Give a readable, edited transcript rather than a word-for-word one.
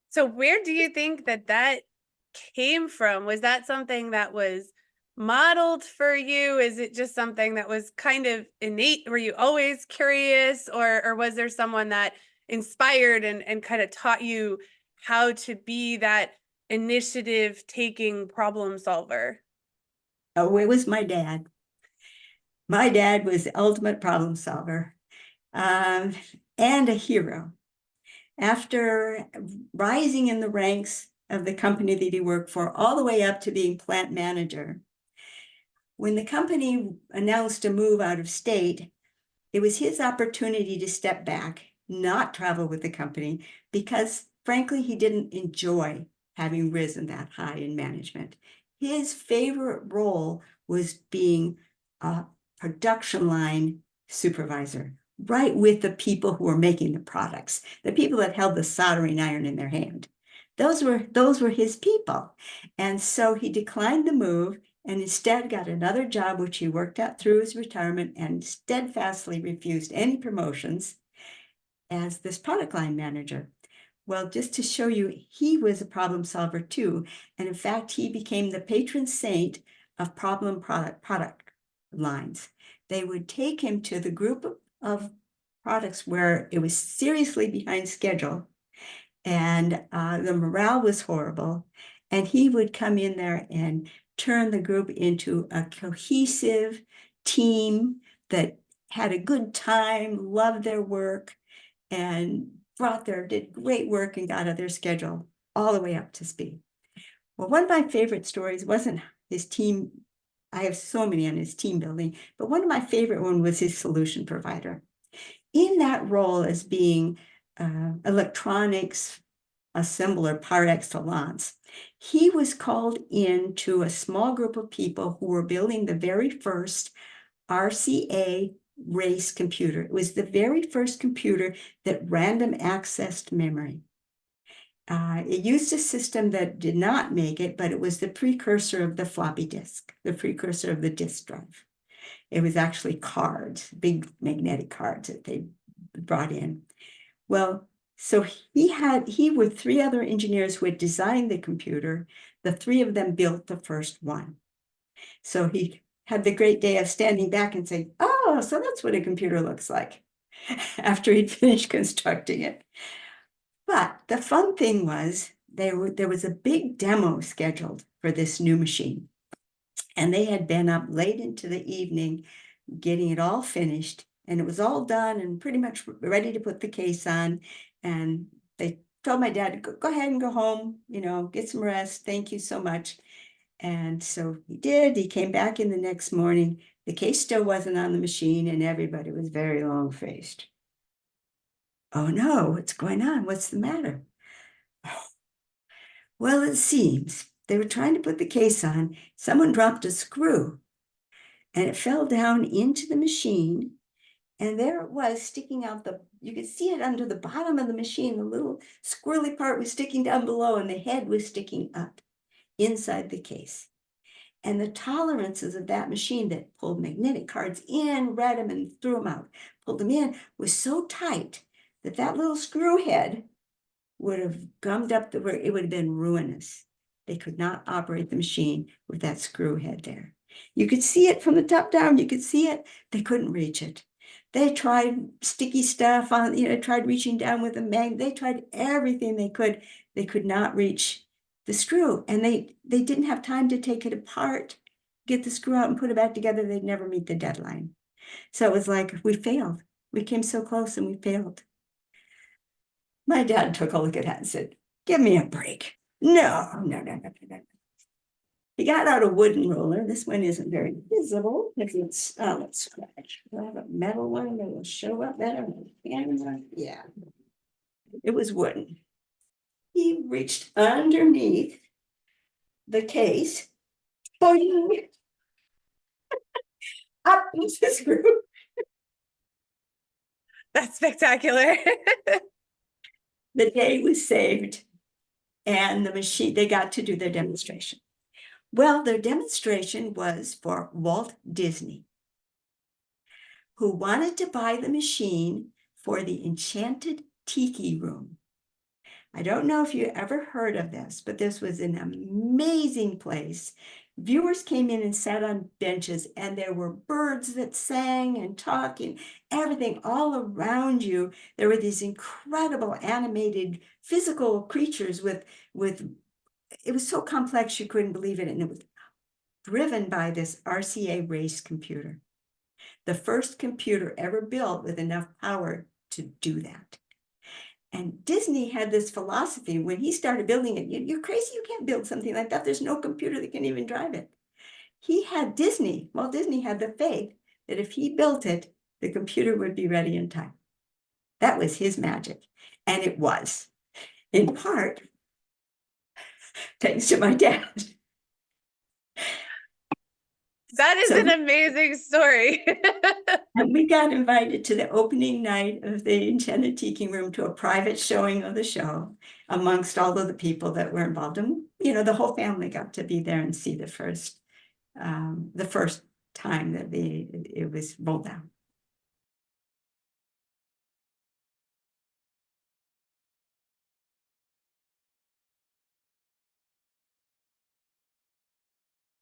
So where do you think that that came from? Was that something that was modeled for you? Is it just something that was kind of innate? Were you always curious, or was there someone that inspired and kind of taught you how to be that initiative taking problem solver? Oh, it was my dad. My dad was the ultimate problem solver, um, and a hero. After rising in the ranks of the company that he worked for, all the way up to being plant manager, when the company announced a move out of state, it was his opportunity to step back, not travel with the company, because frankly, he didn't enjoy having risen that high in management. His favorite role was being a production line supervisor, right with the people who were making the products, the people that held the soldering iron in their hand. Those were his people. And so he declined the move and instead got another job, which he worked out through his retirement, and steadfastly refused any promotions as this product line manager. Well, just to show you, he was a problem solver too. And in fact, he became the patron saint of problem product lines. They would take him to the group of products where it was seriously behind schedule and the morale was horrible. And he would come in there and turn the group into a cohesive team that had a good time, loved their work, and did great work and got out their schedule all the way up to speed. Well, one of my favorite stories wasn't his team. I have so many on his team building, but one of my favorite one was his solution provider. In that role as being electronics assembler par excellence, he was called in to a small group of people who were building the very first RCA race computer. It was the very first computer that random accessed memory. It used a system that did not make it, but it was the precursor of the floppy disk, the precursor of the disk drive. It was actually cards, big magnetic cards that they brought in. Well, so he with three other engineers who had designed the computer, the three of them built the first one. So he had the great day of standing back and saying, oh, so that's what a computer looks like after he'd finished constructing it. But the fun thing was there was a big demo scheduled for this new machine. And they had been up late into the evening getting it all finished. And it was all done and pretty much ready to put the case on. And they told my dad, go ahead and go home, get some rest. Thank you so much. And so he did. He came back in the next morning. The case still wasn't on the machine and everybody was very long-faced. Oh no, what's going on? What's the matter? Well, it seems they were trying to put the case on. Someone dropped a screw and it fell down into the machine. And there it was sticking out you could see it under the bottom of the machine. The little squirrely part was sticking down below and the head was sticking up inside the case. And the tolerances of that machine that pulled magnetic cards in, read them and threw them out, pulled them in, was so tight that that little screw head would have gummed up it would have been ruinous. They could not operate the machine with that screw head there. You could see it from the top down. You could see it. They couldn't reach it. They tried sticky stuff on, tried reaching down with a magnet. They tried everything they could. They could not reach the screw. And they didn't have time to take it apart, get the screw out and put it back together. They'd never meet the deadline. So it was like, we failed. We came so close and we failed. My dad took a look at that and said, give me a break. No. He got out a wooden roller. This one isn't very visible because it's, let's scratch. Do I have a metal one that will show up better? Yeah, it was wooden. He reached underneath the case, boing, up into the screw. That's spectacular. The day was saved and the machine, they got to do their demonstration. Well, their demonstration was for Walt Disney, who wanted to buy the machine for the Enchanted Tiki Room. I don't know if you ever heard of this, but this was an amazing place. Viewers came in and sat on benches, and there were birds that sang and talked and everything all around you. There were these incredible animated physical creatures with it was so complex you couldn't believe it, and it was driven by this RCA race computer, the first computer ever built with enough power to do that. And Disney had this philosophy when he started building it. You're crazy, you can't build something like that. There's no computer that can even drive it. Walt Disney had the faith that if he built it, the computer would be ready in time. That was his magic. And it was, in part, thanks to my dad. That is an amazing story. And we got invited to the opening night of the Enchanted Tiki Room to a private showing of the show amongst all of the people that were involved. And, the whole family got to be there and see the first time that it was rolled out.